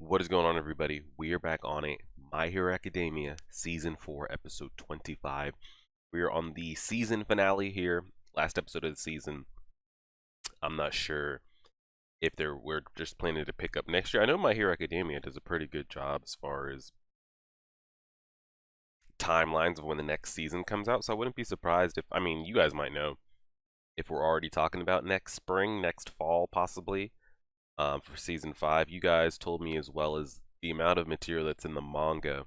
What is going on, everybody? We are back on it. My Hero Academia, Season 4, Episode 25. We are on the season finale here, last episode of the season. I'm not sure if we're just planning to pick up next year. I know My Hero Academia does a pretty good job as far as timelines of when the next season comes out, so I wouldn't be surprised if, you guys might know if we're already talking about next spring, next fall, possibly. For season 5. You guys told me, as well as the amount of material that's in the manga,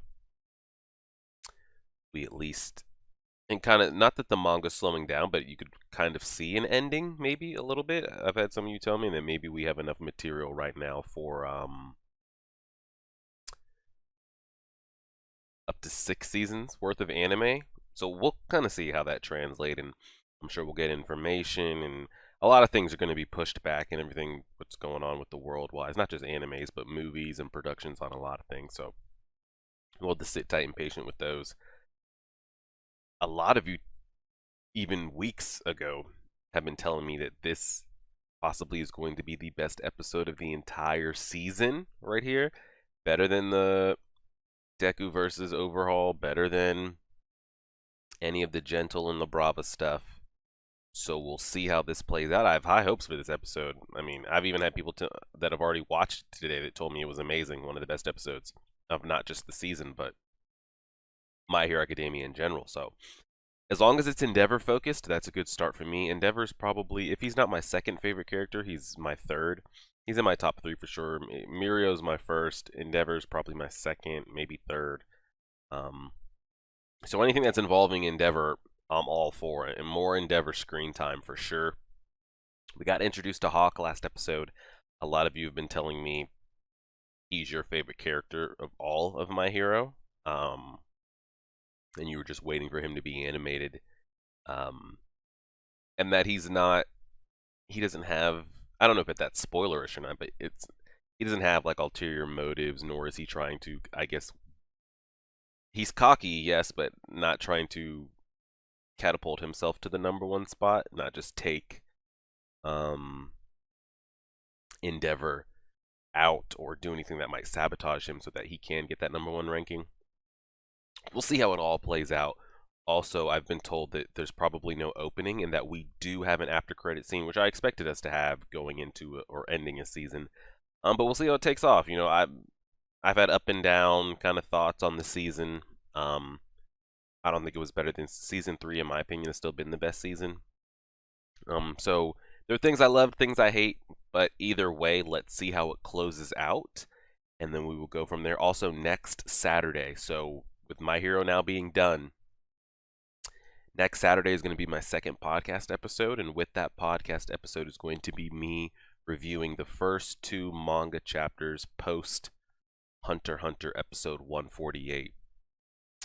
we at least, and kind of, not that the manga's slowing down, but you could kind of see an ending, maybe a little bit. I've had some of you tell me that maybe we have enough material right now for up to 6 seasons worth of anime. So we'll kind of see how that translates, and I'm sure we'll get information, and a lot of things are going to be pushed back and everything, what's going on with the world-wise, not just animes, but movies and productions on a lot of things. So we'll have to sit tight and patient with those. A lot of you, even weeks ago, have been telling me that this possibly is going to be the best episode of the entire season right here. Better than the Deku versus Overhaul, better than any of the Gentle and the Brava stuff. So we'll see how this plays out. I have high hopes for this episode. I've even had people that have already watched today that told me it was amazing, one of the best episodes of not just the season, but My Hero Academia in general. So as long as it's Endeavor focused, that's a good start for me. Endeavor's probably, if he's not my second favorite character, he's my third. He's in my top 3 for sure. Mirio's my first. Endeavor's probably my second, maybe third. So anything that's involving Endeavor, I'm all for it. And more Endeavor screen time for sure. We got introduced to Hawk last episode. A lot of you have been telling me he's your favorite character of all of My Hero. And you were just waiting for him to be animated. And that he doesn't have, I don't know if that's spoilerish or not, but he doesn't have like ulterior motives, nor is he trying to, I guess, he's cocky, yes, but not trying to catapult himself to the #1 spot, not just take Endeavor out or do anything that might sabotage him so that he can get that #1 ranking. We'll see how it all plays out. Also, I've been told that there's probably no opening and that we do have an after credit scene, which I expected us to have going into or ending a season. But we'll see how it takes off. I've had up and down kind of thoughts on the season. I don't think it was better than season 3, in my opinion. It's still been the best season. So there are things I love, things I hate, but either way, let's see how it closes out, and then we will go from there. Also, next Saturday, so with My Hero now being done, next Saturday is going to be my second podcast episode, and with that podcast episode is going to be me reviewing the first 2 manga chapters post Hunter x Hunter episode 148,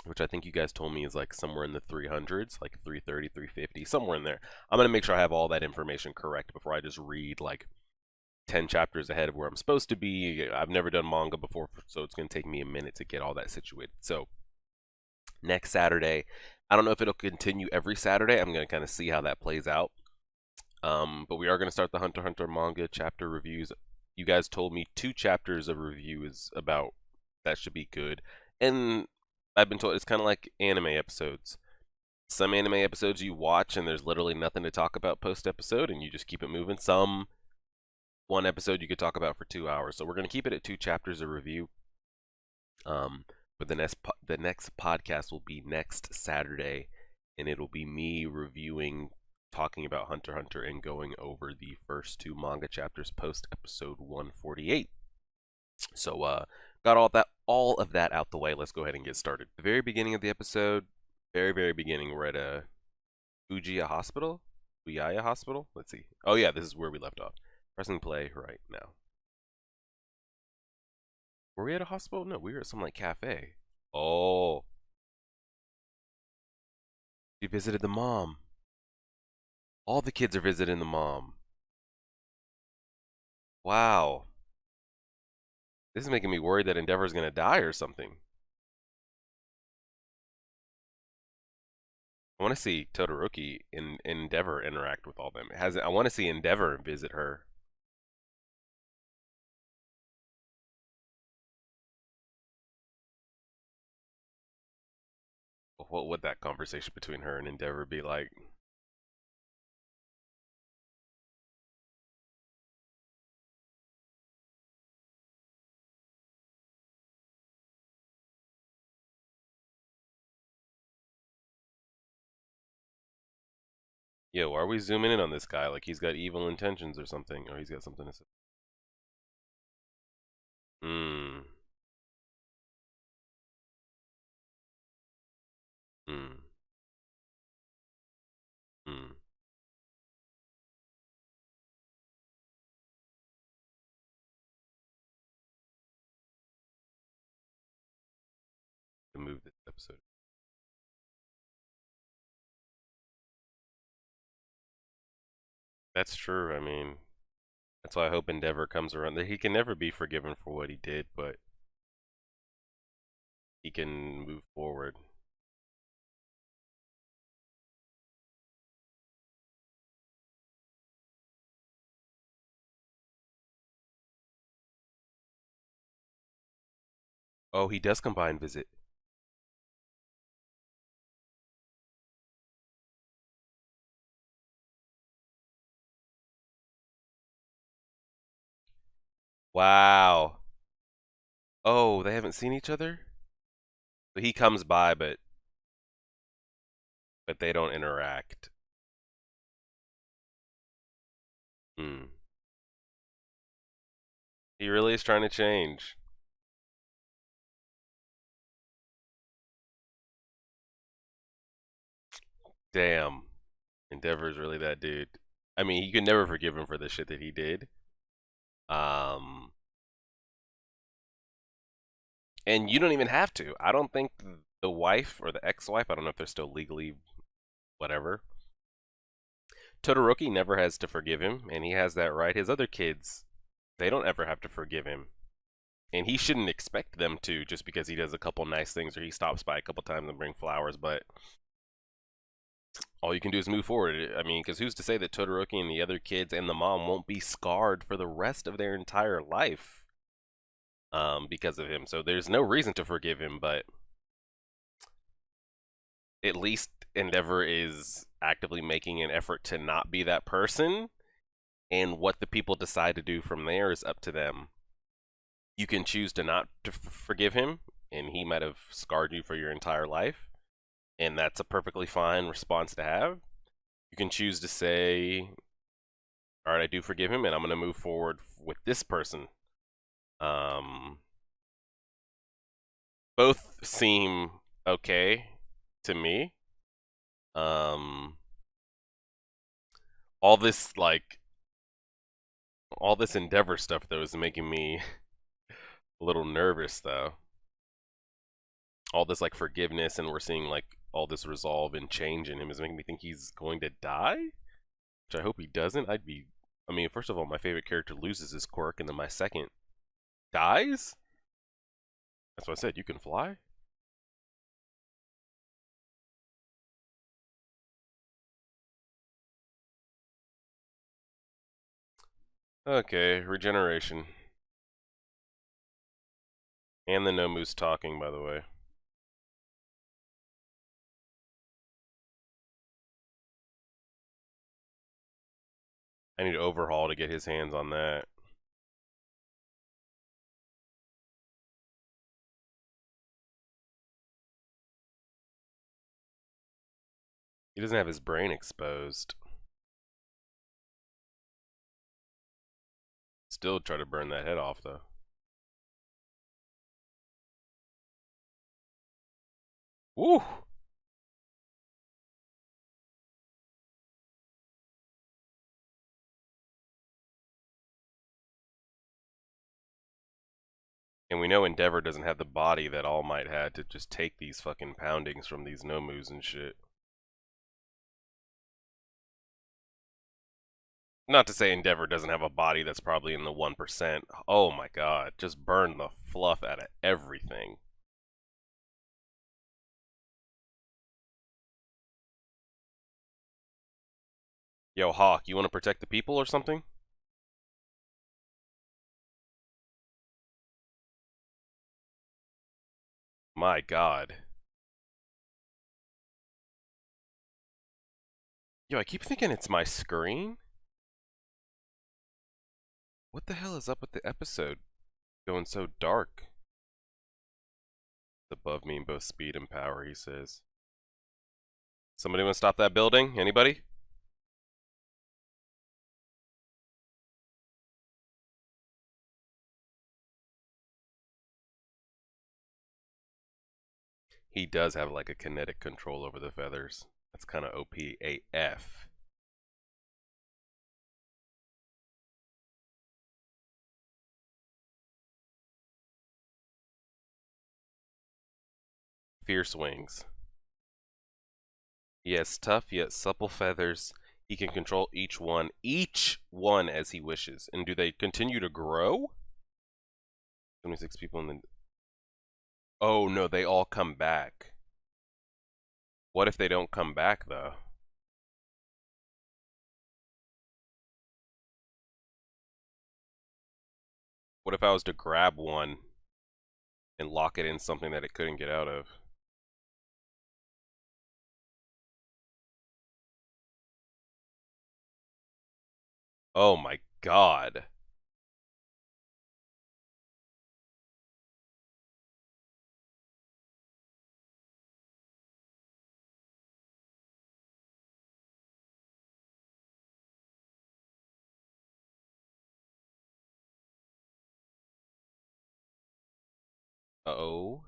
which I think you guys told me is like somewhere in the 300s, like 330, 350, somewhere in there. I'm going to make sure I have all that information correct before I just read like 10 chapters ahead of where I'm supposed to be. I've never done manga before, so it's going to take me a minute to get all that situated. So next Saturday, I don't know if it'll continue every Saturday. I'm going to kind of see how that plays out. But we are going to start the Hunter x Hunter manga chapter reviews. You guys told me 2 chapters of review is about, that should be good. And I've been told it's kind of like anime episodes. Some anime episodes you watch and there's literally nothing to talk about post episode and you just keep it moving. One episode you could talk about for 2 hours. So we're going to keep it at 2 chapters of review. But the next podcast will be next Saturday, and it'll be me reviewing, talking about Hunter x Hunter, and going over the first 2 manga chapters post episode 148. So got all of that out the way. Let's go ahead and get started. The very beginning of the episode, very beginning, we're at a Fujiya Hospital. Uyaya Hospital. Let's see. Oh yeah, this is where we left off. Pressing play right now. Were we at a hospital? No, we were at some like cafe. Oh, she visited the mom. All the kids are visiting the mom. Wow. This is making me worried that Endeavor's gonna die or something. I want to see Todoroki and Endeavor interact with all them. I want to see Endeavor visit her. what would that conversation between her and Endeavor be like? Yo, are we zooming in on this guy like he's got evil intentions or something, or he's got something to say? Hmm. Hmm. Hmm. To move this episode. That's true. I mean, that's why I hope Endeavor comes around. He can never be forgiven for what he did, but he can move forward. Oh, he does combine visit. Wow. Oh, they haven't seen each other? So he comes by, but they don't interact. Hmm. He really is trying to change. Damn. Endeavor's really that dude. I mean, you can never forgive him for the shit that he did. Um, and you don't even have to. I don't think the wife or the ex-wife, I don't know if they're still legally whatever. Todoroki never has to forgive him, and he has that right. His other kids, they don't ever have to forgive him. And he shouldn't expect them to just because he does a couple nice things or he stops by a couple times and bring flowers, but all you can do is move forward. I mean, because who's to say that Todoroki and the other kids and the mom won't be scarred for the rest of their entire life because of him? So there's no reason to forgive him, but at least Endeavor is actively making an effort to not be that person. And what the people decide to do from there is up to them. You can choose to not to forgive him, and he might have scarred you for your entire life, and that's a perfectly fine response to have. You can choose to say, all right, I do forgive him, and I'm going to move forward with this person. Um, both seem okay to me. Um, all this all this Endeavor stuff though is making me a little nervous though. All this like forgiveness, and we're seeing like all this resolve and change in him is making me think he's going to die, which I hope he doesn't. I mean, first of all, my favorite character loses his quirk, and then my second dies. That's what I said. You can fly. Okay, regeneration. And the Nomu's talking, by the way. I need Overhaul to get his hands on that. He doesn't have his brain exposed. Still try to burn that head off, though. Woo! And we know Endeavor doesn't have the body that All Might had to just take these fucking poundings from these Nomus and shit. Not to say Endeavor doesn't have a body that's probably in the 1%. Oh my god, just burn the fluff out of everything. Yo, Hawk, you want to protect the people or something? My god. Yo, I keep thinking it's my screen. What the hell is up with the episode going so dark? Above me in both speed and power, he says. Somebody want to stop that building? Anybody? He does have like a kinetic control over the feathers. That's kind of OP AF. Fierce wings. He has tough yet supple feathers. He can control each one as he wishes. And do they continue to grow? 26 people in the... Oh no, they all come back. What if they don't come back though? What if I was to grab one and lock it in something that it couldn't get out of? Oh my god. Uh-oh.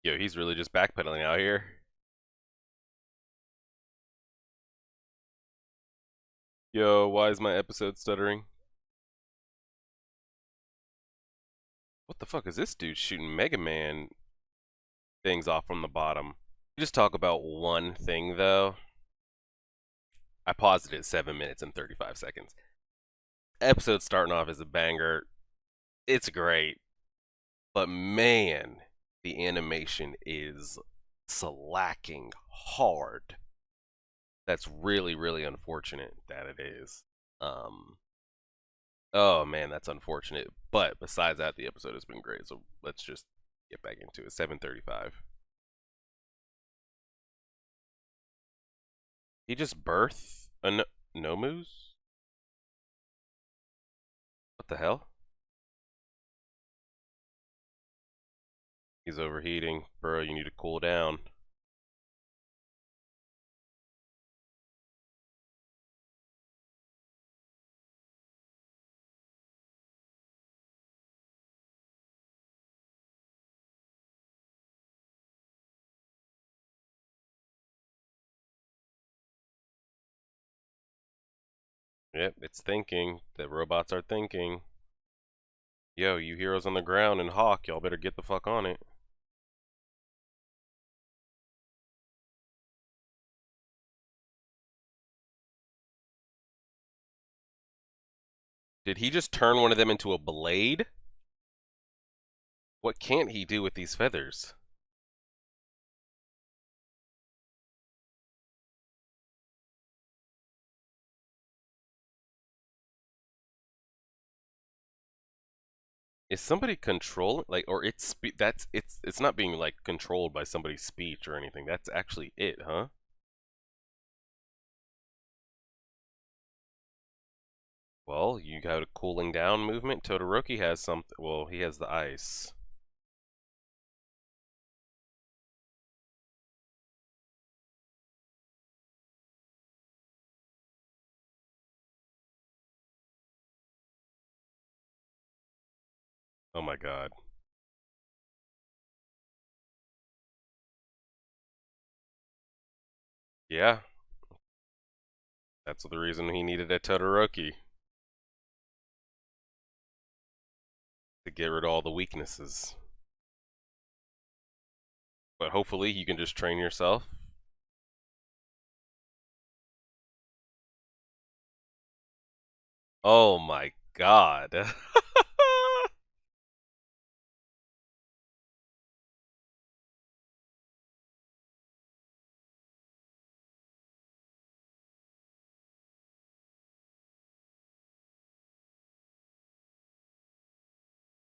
Yo, he's really just backpedaling out here. Yo, why is my episode stuttering? What the fuck is this dude shooting Mega Man things off from the bottom? Just talk about one thing though. I paused it at 7 minutes and 35 seconds. Episode starting off as a banger. It's great. But man, the animation is slacking hard. That's really, really unfortunate that it is. Um, oh man, that's unfortunate. But besides that, the episode has been great. So let's just get back into it. 7:35. He just birthed a Nomus? What the hell? He's overheating. Bro, you need to cool down. Yep, it's thinking. The robots are thinking. Yo, you heroes on the ground and Hawk, y'all better get the fuck on it. Did he just turn one of them into a blade? What can't he do with these feathers? Is somebody controlling like or it's not being like controlled by somebody's speech or anything. That's actually it, huh? Well, you got a cooling down movement. Todoroki has something. Well, he has the ice. Oh my god. Yeah, that's the reason he needed a Todoroki. To get rid of all the weaknesses. But hopefully you can just train yourself. Oh my god.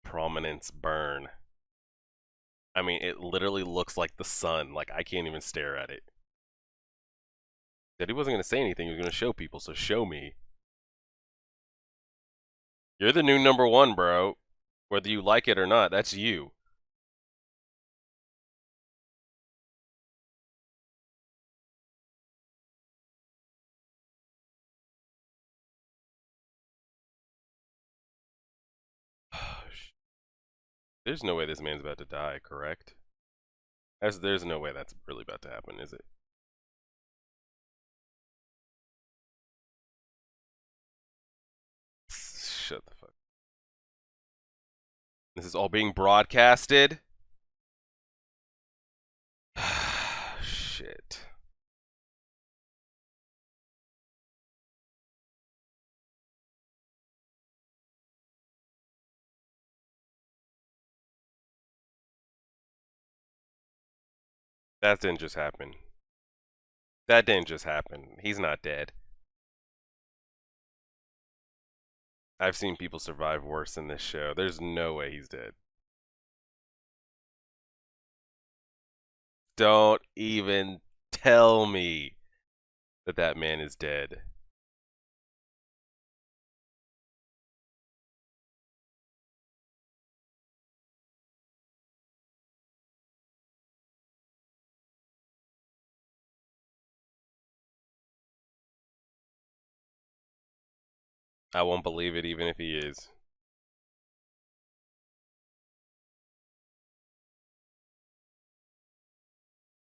Prominence burn. I mean, it literally looks like the sun. Like, I can't even stare at it. Said he wasn't going to say anything. He was going to show people, so show me. You're the new number one, bro. Whether you like it or not, that's you. There's no way this man's about to die, correct? There's no way that's really about to happen, is it? Shut the fuck. This is all being broadcasted? Shit. That didn't just happen. That didn't just happen. He's not dead. I've seen people survive worse in this show. There's no way he's dead. Don't even tell me that that man is dead. I won't believe it even if he is.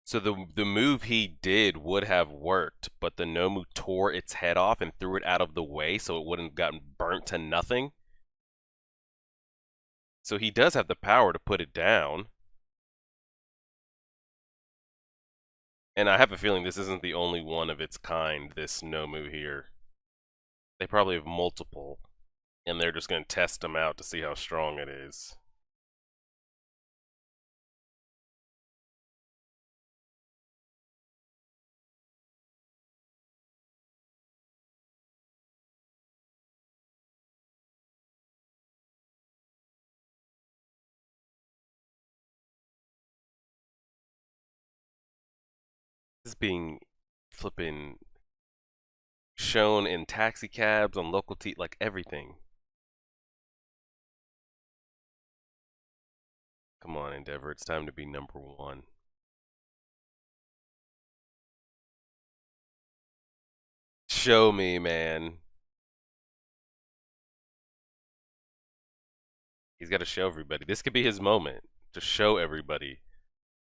So the move he did would have worked, but the Nomu tore its head off and threw it out of the way so it wouldn't have gotten burnt to nothing. So he does have the power to put it down. And I have a feeling this isn't the only one of its kind, this Nomu here. They probably have multiple, and they're just going to test them out to see how strong it is. This is being flipping shown in taxi cabs, on local like everything. Come on, Endeavor, it's time to be number one. Show me, man. He's got to show everybody. This could be his moment to show everybody.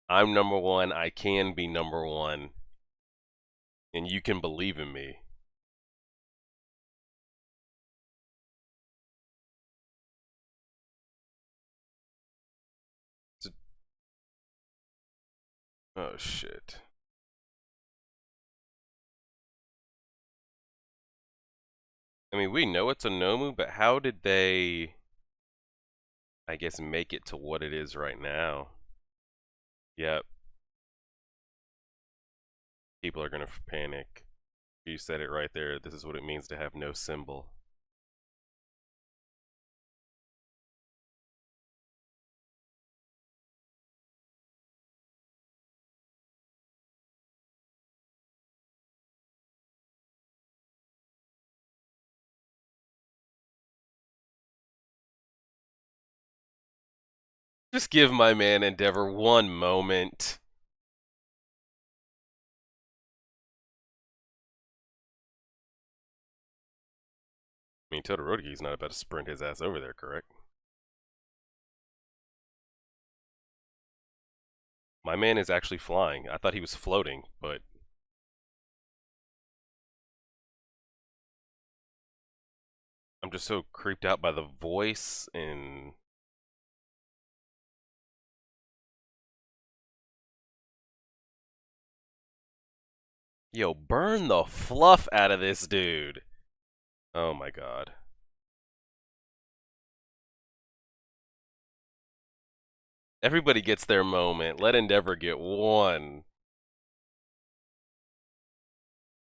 I'm number one. I can be number one. And you can believe in me. Oh, shit. I mean, we know it's a Nomu, but how did they, I guess, make it to what it is right now? Yep. People are going to panic. You said it right there. This is what it means to have no symbol. Just give my man Endeavor one moment. I mean, Todoroki's not about to sprint his ass over there, correct? My man is actually flying. I thought he was floating, but I'm just so creeped out by the voice and yo, burn the fluff out of this dude. Oh my god. Everybody gets their moment. Let Endeavor get one.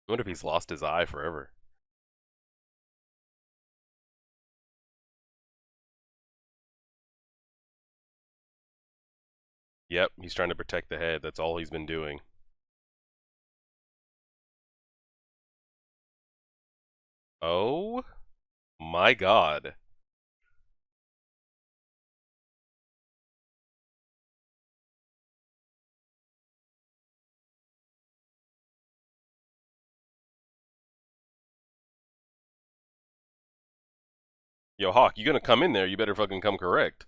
I wonder if he's lost his eye forever. Yep, he's trying to protect the head. That's all he's been doing. Oh my god. Yo, Hawk, you gonna come in there, you better fucking come correct.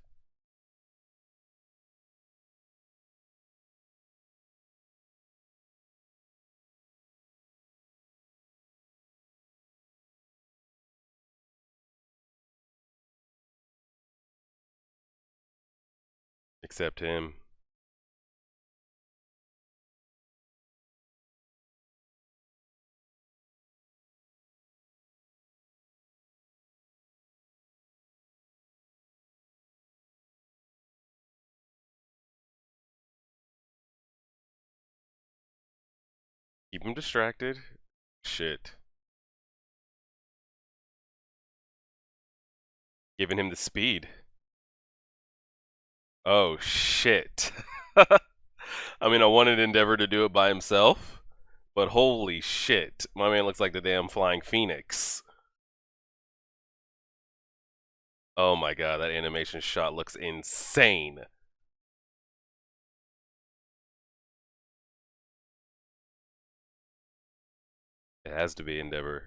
Except him. Keep him distracted. Shit. Giving him the speed. Oh, shit. I mean, I wanted Endeavor to do it by himself, but holy shit. My man looks like the damn Flying Phoenix. Oh my god, that animation shot looks insane. It has to be Endeavor.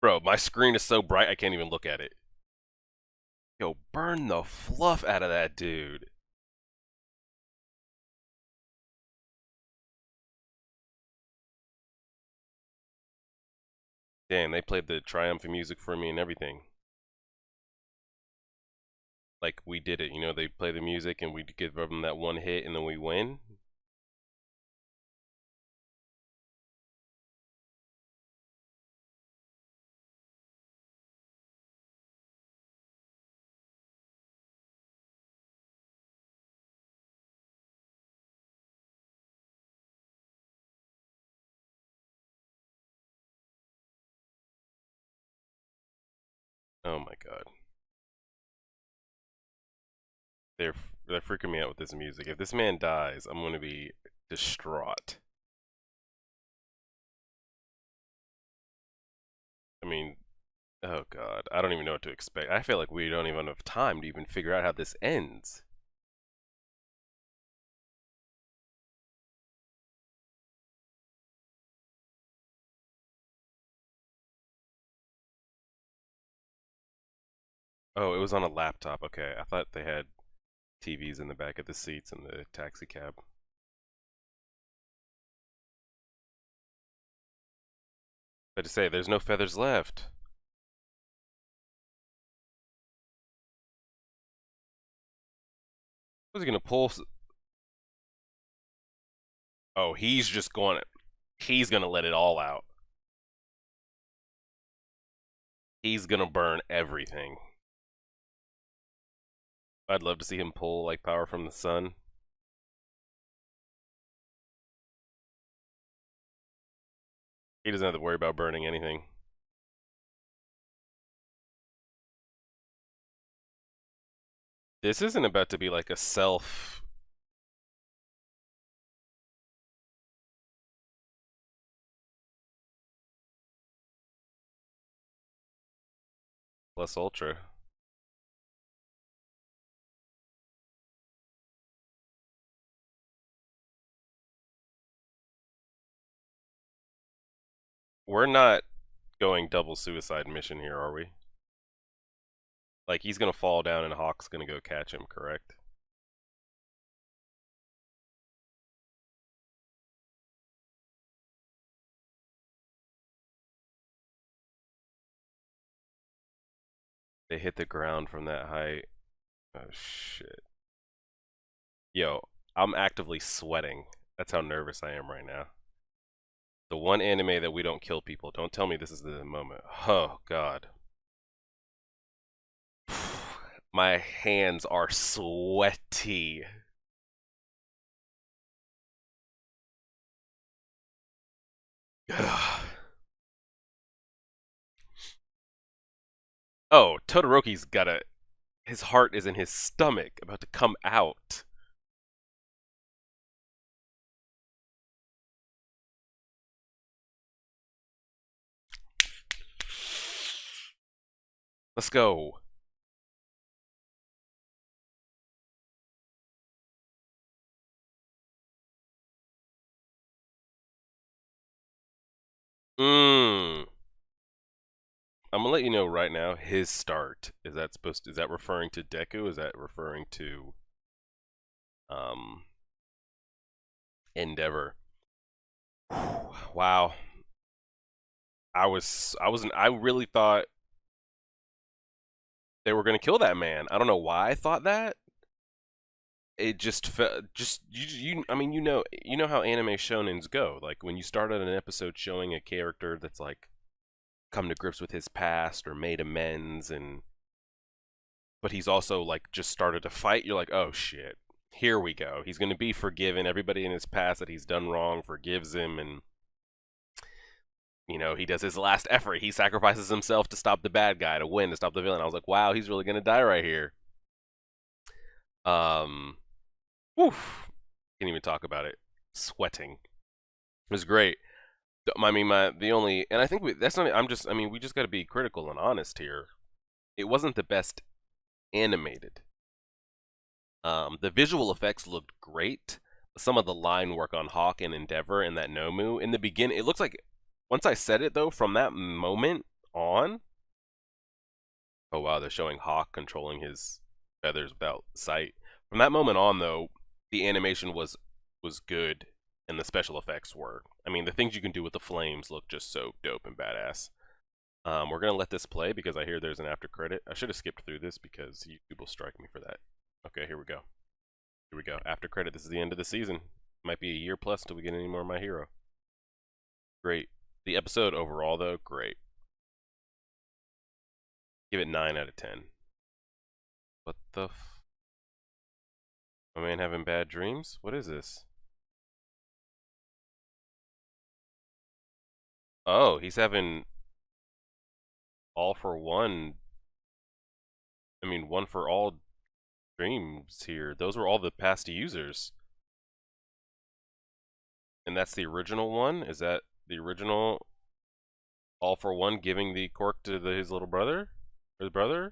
Bro, my screen is so bright I can't even look at it. Yo, burn the fluff out of that dude. Damn, they played the triumphant music for me and everything. Like, we did it, you know, they play the music and we give them that one hit and then we win. Oh my god. They're they're freaking me out with this music. If this man dies, I'm gonna be distraught. I mean, oh god, I don't even know what to expect. I feel like we don't even have time to even figure out how this ends. Oh, it was on a laptop. Okay, I thought they had TVs in the back of the seats in the taxi cab. But to say, there's no feathers left. Was he gonna pull? Oh, he's just going. He's gonna let it all out. He's gonna burn everything. I'd love to see him pull like power from the sun. He doesn't have to worry about burning anything. This isn't about to be like a self. Plus ultra. We're not going double suicide mission here, are we? Like, he's gonna fall down and Hawk's gonna go catch him, correct? They hit the ground from that height. Oh, shit. Yo, I'm actively sweating. That's how nervous I am right now. The one anime that we don't kill people. Don't tell me this is the moment. Oh, God. My hands are sweaty. Oh, Todoroki's got a. His heart is in his stomach, about to come out. Let's go. Mmm. I'm gonna let you know right now. His start, is that referring to Deku? Is that referring to um Endeavor? Wow. I really thought they were gonna kill that man. I don't know why I thought that. It just felt just you I mean you know how anime shonens go. Like when you start on an episode showing a character that's like come to grips with his past or made amends, and but he's also like just started to fight, you're like, oh shit, here we go, he's going to be forgiven, everybody in his past that he's done wrong forgives him, and you know, he does his last effort, he sacrifices himself to stop the bad guy, to win, to stop the villain. I was like, wow, he's really going to die right here. um Oof. Can't even talk about it. Sweating. It was great. I mean, the only, and I think that's not. I mean, we just got to be critical and honest here. It wasn't the best animated. The visual effects looked great. Some of the line work on Hawk and Endeavor and that Nomu in the beginning, it looks like, once I said it though, from that moment on, oh wow, they're showing Hawk controlling his feathers without sight. From that moment on though, the animation was good and the special effects were. I mean, the things you can do with the flames look just so dope and badass. We're gonna let this play because I hear there's an after credit. I should have skipped through this because YouTube will strike me for that. Okay, here we go. Here we go. After credit. This is the end of the season. Might be a year plus until we get any more of My Hero. Great. The episode overall, though, great. Give it 9 out of 10. What the f... My man having bad dreams? What is this? Oh, he's having all for one. I mean, one for all dreams here. Those were all the past users. And that's the original one? Is that the original all for one giving the quirk to his little brother? Or his brother?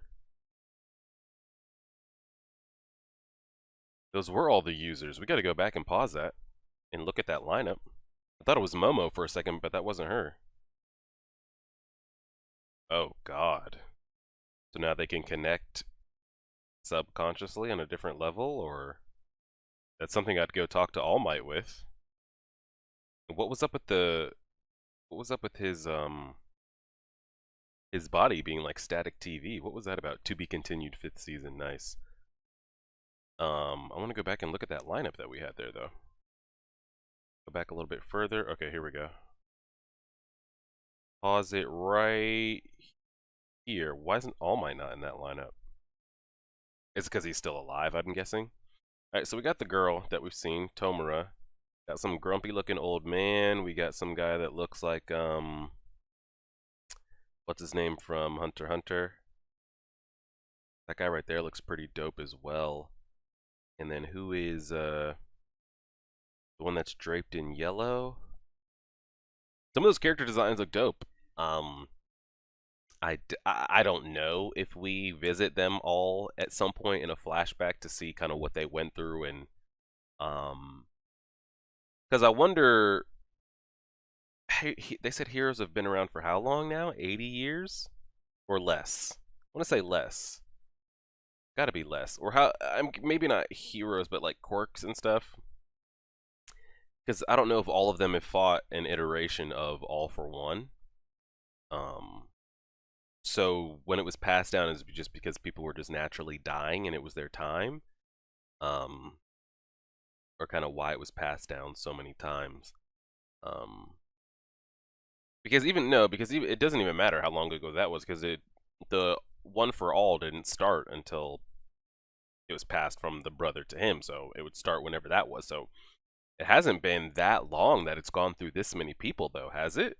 Those were all the users. We gotta go back and pause that and look at that lineup. I thought it was Momo for a second, but that wasn't her. Oh, God. So now they can connect subconsciously on a different level, or that's something I'd go talk to All Might with. What was up with the... What was up with his body being like static TV? What was that about? To be continued 5th season. Nice. I want to go back and look at that lineup that we had there, though. Go back a little bit further. Okay, here we go. Pause it right here. Why isn't All Might not in that lineup? It's because he's still alive, I'm guessing. Alright, so we got the girl that we've seen, Tomura. Got some grumpy looking old man. We got some guy that looks like, what's his name from Hunter x Hunter? That guy right there looks pretty dope as well. And then who is, the one that's draped in yellow? Some of those character designs look dope. I don't know if we visit them all at some point in a flashback to see kind of what they went through, and because I wonder, they said heroes have been around for how long now? 80 years or less? I want to say less. Got to be less. Or how? I'm maybe not heroes, but like quirks and stuff. Because I don't know if all of them have fought an iteration of All for One. So when it was passed down, is just because people were just naturally dying and it was their time, um, or kind of why it was passed down so many times. Because it doesn't even matter how long ago that was, because the One for All didn't start until it was passed from the brother to him, so it would start whenever that was. So it hasn't been that long that it's gone through this many people, though, has it?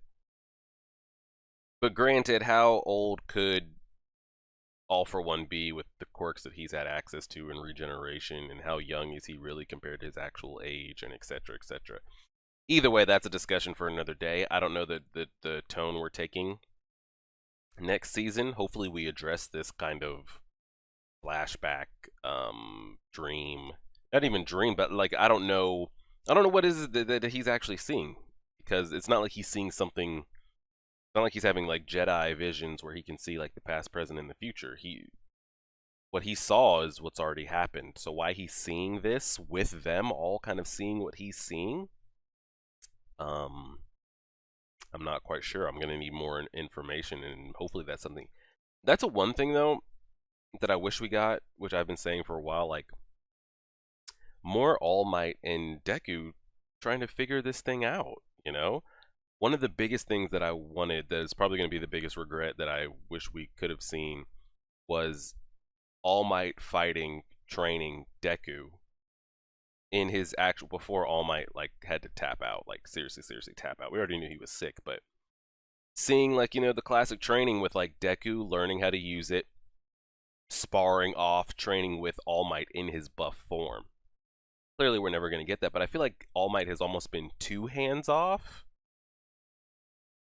But granted, how old could All for One be with the quirks that he's had access to in regeneration, and how young is he really compared to his actual age, and etc., etc. Either way, that's a discussion for another day. I don't know the tone we're taking next season, hopefully we address this kind of flashback, dream. Not even dream, but like I don't know what is it that he's actually seeing, because it's not like he's seeing something. It's not like he's having like Jedi visions where he can see like the past, present, and the future. What he saw is what's already happened. So why he's seeing this with them all kind of seeing what he's seeing, um, I'm not quite sure. I'm gonna need more information, and hopefully that's something. That's a one thing though that I wish we got, which I've been saying for a while, like more All Might and Deku trying to figure this thing out, you know? One of the biggest things that I wanted, that is probably going to be the biggest regret that I wish we could have seen, was All Might fighting, training Deku in his actual, before All Might like had to tap out, like seriously tap out. We already knew he was sick, but seeing like, the classic training with like Deku learning how to use it, sparring off, training with All Might in his buff form. Clearly we're never going to get that, but I feel like All Might has almost been too hands off.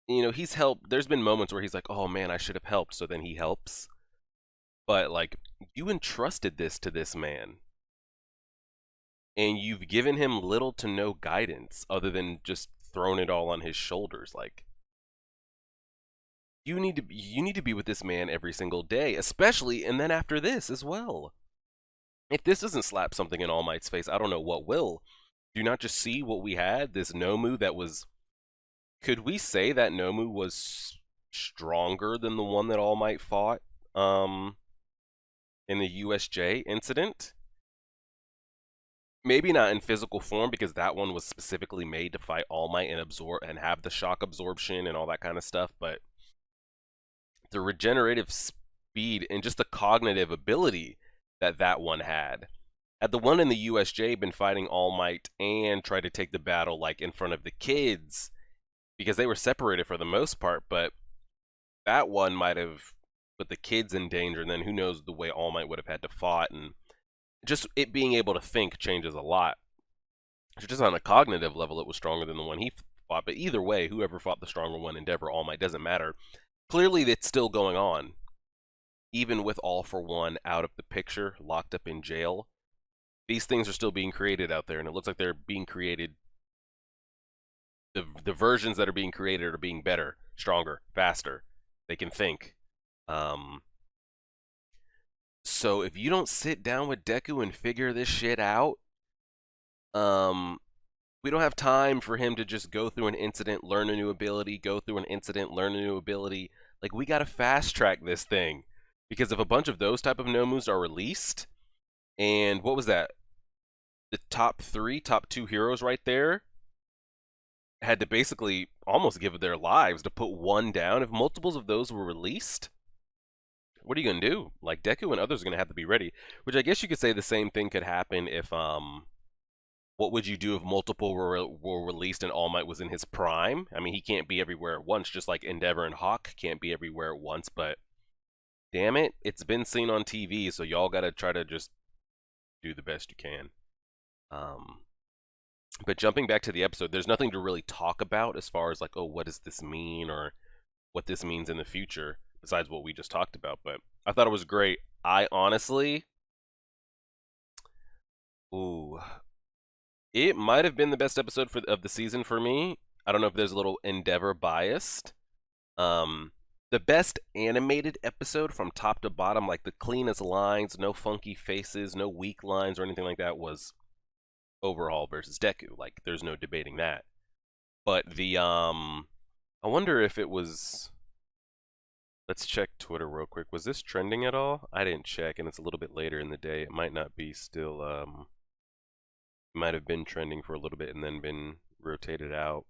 He's helped. There's been moments where he's like, oh man, I should have helped, so then he helps. But like, you entrusted this to this man, and you've given him little to no guidance other than just thrown it all on his shoulders. Like, you need to be with this man every single day, especially, and then after this as well. If this doesn't slap something in All Might's face, I don't know what will. Do you not just see what we had? This Nomu that was. Could we say that Nomu was stronger than the one that All Might fought in the USJ incident? Maybe not in physical form, because that one was specifically made to fight All Might and absorb and have the shock absorption and all that kind of stuff, but the regenerative speed and just the cognitive ability that one had. Had the one in the USJ been fighting All Might and tried to take the battle like in front of the kids, because they were separated for the most part, but that one might have put the kids in danger, and then who knows the way All Might would have had to fought, and just it being able to think changes a lot. Just on a cognitive level, it was stronger than the one he fought, but either way, whoever fought the stronger one, Endeavor, All Might, doesn't matter. Clearly, it's still going on. Even with All for One out of the picture, locked up in jail, these things are still being created out there, and it looks like they're being created. The versions that are being created are being better, stronger, faster. They can think. So if you don't sit down with Deku and figure this shit out, we don't have time for him to just go through an incident, learn a new ability, go through an incident, learn a new ability. Like, we gotta fast track this thing, because if a bunch of those type of Nomus are released, and what was that? The top two heroes right there had to basically almost give their lives to put one down. If multiples of those were released, what are you gonna do? Like, Deku and others are gonna have to be ready. Which I guess you could say the same thing could happen if what would you do if multiple were released and All Might was in his prime? I mean, he can't be everywhere at once, just like Endeavor and Hawk can't be everywhere at once. But damn it, it's been seen on TV, so y'all gotta try to just do the best you can. But jumping back to the episode, there's nothing to really talk about as far as like, oh, what does this mean, or what this means in the future, besides what we just talked about. But I thought it was great. I honestly, ooh, it might have been the best episode of the season for me. I don't know if there's a little Endeavor biased. The best animated episode from top to bottom, like the cleanest lines, no funky faces, no weak lines or anything like that, was Overhaul versus Deku. Like, there's no debating that. But I wonder if it was. Let's check Twitter real quick. Was this trending at all? I didn't check, and it's a little bit later in the day. It might not be still. Might have been trending for a little bit and then been rotated out.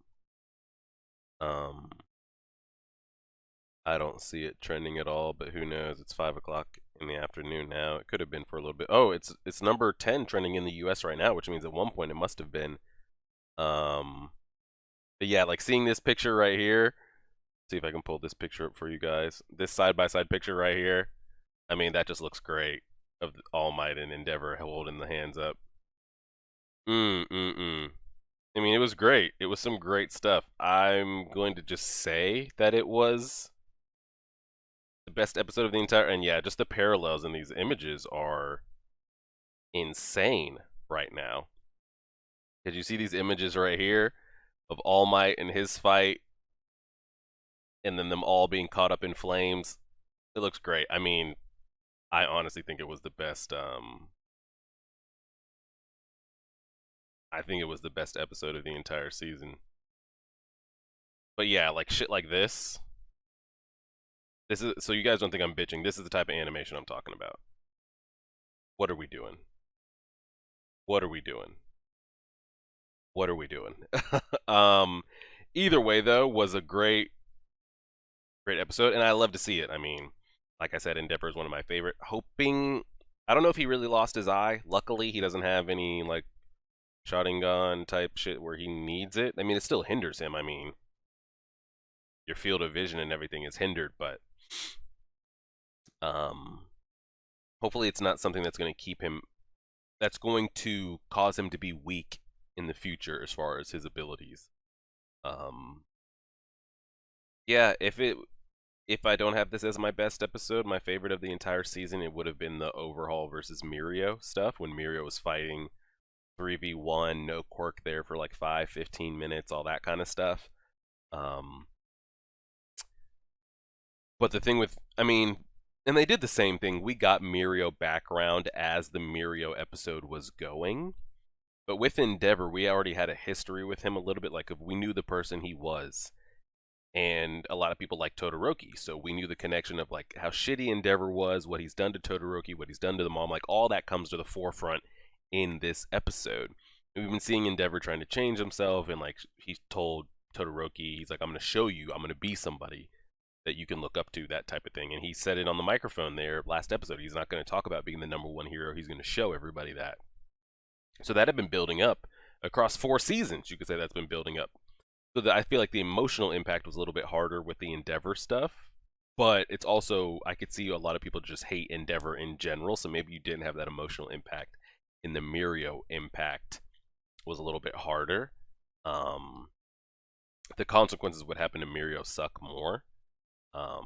I don't see it trending at all, but who knows? It's 5 o'clock in the afternoon now. It could have been for a little bit. Oh, it's number 10 trending in the U.S. right now, which means at one point it must have been. But yeah, like seeing this picture right here. See if I can pull this picture up for you guys. This side-by-side picture right here. I mean, that just looks great, of All Might and Endeavor holding the hands up. I mean, it was great. It was some great stuff. I'm going to just say that it was best episode of the entire, and yeah, just the parallels in these images are insane right now. Did you see these images right here of All Might and his fight, and then them all being caught up in flames? It looks great. I mean, I honestly think it was the best. I think it was the best episode of the entire season. But yeah, like shit like this. This is so you guys don't think I'm bitching. This is the type of animation I'm talking about. What are we doing? What are we doing? What are we doing? um, either way though, was a great episode, and I love to see it. I mean, like I said, Endeavor is one of my favorite. Hoping, I don't know if he really lost his eye. Luckily, he doesn't have any like Sharingan type shit where he needs it. I mean, it still hinders him. I mean, your field of vision and everything is hindered, but hopefully it's not something that's going to keep him, that's going to cause him to be weak in the future as far as his abilities. Yeah, if I don't have this as my best episode, my favorite of the entire season, it would have been the Overhaul versus Mirio stuff when Mirio was fighting 3v1, no quirk there for like 5-15 minutes, all that kind of stuff. But the thing with, I mean, and they did the same thing. We got Mirio background as the Mirio episode was going. But with Endeavor, we already had a history with him a little bit, like we knew the person he was. And a lot of people like Todoroki, so we knew the connection of like how shitty Endeavor was, what he's done to Todoroki, what he's done to the mom, like all that comes to the forefront in this episode. And we've been seeing Endeavor trying to change himself, and like he told Todoroki, he's like, I'm going to show you, I'm going to be somebody that you can look up to, that type of thing. And he said it on the microphone there last episode. He's not going to talk about being the #1 hero. He's going to show everybody that. So that had been building up across 4 seasons. You could say that's been building up. So I feel like the emotional impact was a little bit harder with the Endeavor stuff. But it's also, I could see a lot of people just hate Endeavor in general. So maybe you didn't have that emotional impact. In the Mirio impact was a little bit harder. The consequences of what happened to Mirio suck more. But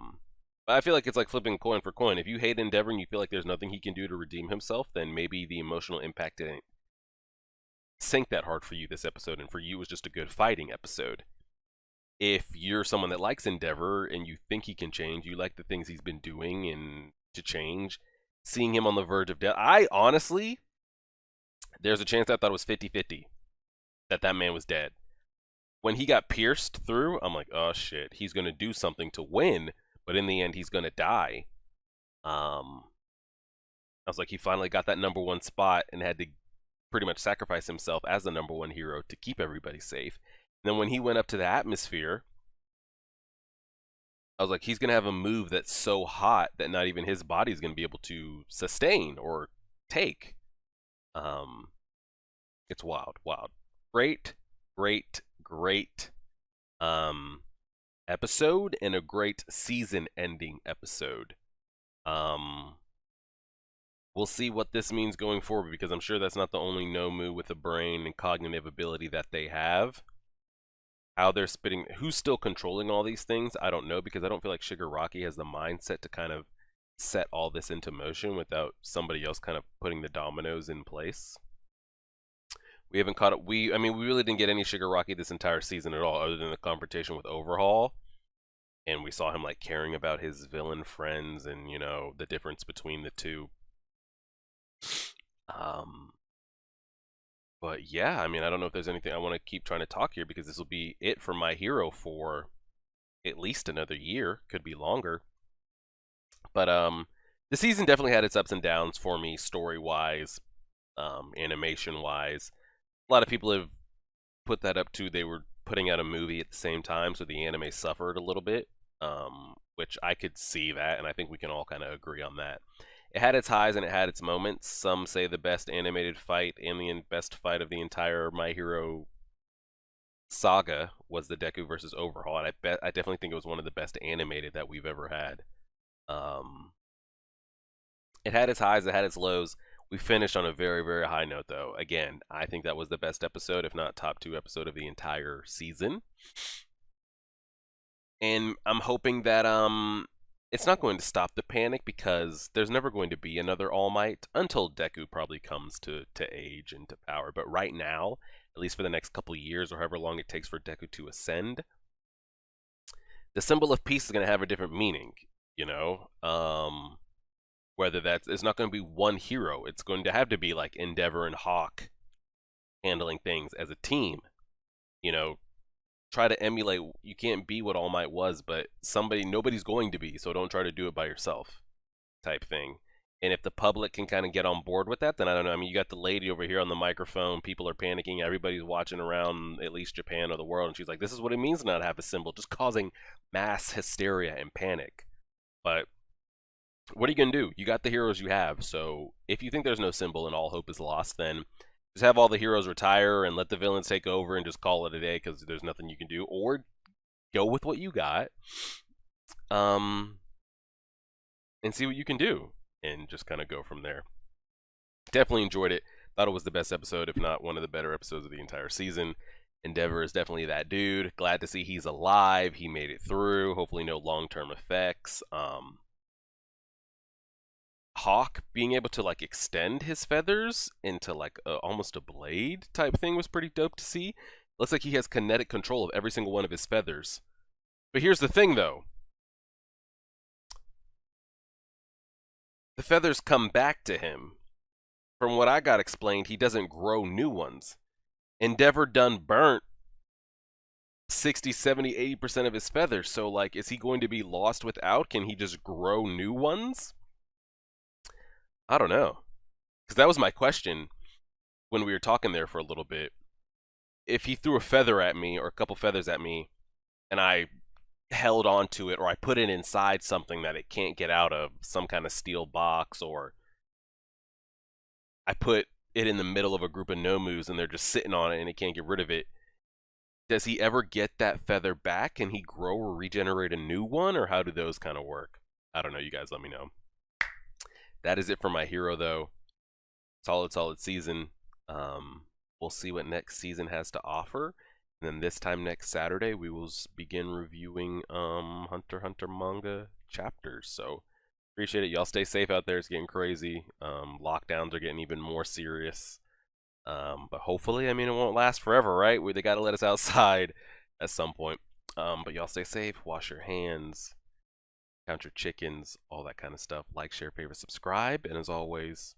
I feel like it's like flipping coin for coin. If you hate Endeavor and you feel like there's nothing he can do to redeem himself, then maybe the emotional impact didn't sink that hard for you this episode, and for you it was just a good fighting episode. If you're someone that likes Endeavor and you think he can change, you like the things he's been doing and to change, seeing him on the verge of death, I honestly, there's a chance I thought it was 50-50 that man was dead. When he got pierced through, I'm like, oh shit, he's going to do something to win, but in the end, he's going to die. I was like, he finally got that #1 spot and had to pretty much sacrifice himself as the #1 hero to keep everybody safe. And then when he went up to the atmosphere, I was like, he's going to have a move that's so hot that not even his body's going to be able to sustain or take. It's wild. Great episode, and a great season-ending episode. We'll see what this means going forward, because I'm sure that's not the only Nomu with a brain and cognitive ability that they have. How they're spitting, who's still controlling all these things, I don't know, because I don't feel like Shigaraki has the mindset to kind of set all this into motion without somebody else kind of putting the dominoes in place. We haven't caught up. I mean, we really didn't get any Shigaraki this entire season at all, other than the confrontation with Overhaul. And we saw him like caring about his villain friends and, you know, the difference between the two. But yeah, I mean, I don't know if there's anything I want to keep trying to talk here, because this will be it for My Hero for at least another year, could be longer. But the season definitely had its ups and downs for me, story-wise, animation-wise. A lot of people have put that up to they were putting out a movie at the same time, so the anime suffered a little bit, which I could see that, and I think we can all kind of agree on that. It had its highs and it had its moments. Some say the best animated fight and the best fight of the entire My Hero saga was the Deku versus Overhaul, and I definitely think it was one of the best animated that we've ever had. It had its highs, it had its lows. We finished on a very, very high note, though. Again, I think that was the best episode, if not top 2 episode of the entire season. And I'm hoping that it's not going to stop the panic because there's never going to be another All Might until Deku probably comes to age and to power. But right now, at least for the next couple of years or however long it takes for Deku to ascend, the symbol of peace is going to have a different meaning, you know? Whether that's, it's not going to be one hero. It's going to have to be like Endeavor and Hawk handling things as a team, you know? Try to emulate, you can't be what All Might was, but nobody's going to be, so don't try to do it by yourself type thing. And if the public can kind of get on board with that, then I don't know. I mean, you got the lady over here on the microphone. People are panicking. Everybody's watching around, at least Japan or the world. And she's like, this is what it means to not have a symbol, just causing mass hysteria and panic. But what are you going to do? You got the heroes you have. So if you think there's no symbol and all hope is lost, then just have all the heroes retire and let the villains take over and just call it a day because there's nothing you can do. Or go with what you got. And see what you can do and just kind of go from there. Definitely enjoyed it. Thought it was the best episode, if not one of the better episodes of the entire season. Endeavor is definitely that dude. Glad to see he's alive. He made it through. Hopefully no long-term effects. Hawk being able to like extend his feathers into like almost a blade type thing was pretty dope to see. Looks like he has kinetic control of every single one of his feathers. But here's the thing though. The feathers come back to him. From what I got explained, he doesn't grow new ones. Endeavor done burnt 60, 70, 80% of his feathers. So, like, is he going to be lost without? Can he just grow new ones? I don't know. Because that was my question when we were talking there for a little bit. If he threw a feather at me or a couple feathers at me and I held onto it or I put it inside something that it can't get out of, some kind of steel box, or I put it in the middle of a group of Nomus and they're just sitting on it and it can't get rid of it, does he ever get that feather back? Can he grow or regenerate a new one, or how do those kind of work? I don't know. You guys let me know. That is it for my hero, though. Solid season. We'll see what next season has to offer. And then this time next Saturday, we will begin reviewing Hunter x Hunter manga chapters. So appreciate it. Y'all stay safe out there. It's getting crazy. Lockdowns are getting even more serious. But hopefully, I mean, it won't last forever, right? They got to let us outside at some point. But y'all stay safe. Wash your hands. Count your chickens. All that kind of stuff. Like, share, favorite, subscribe. And as always,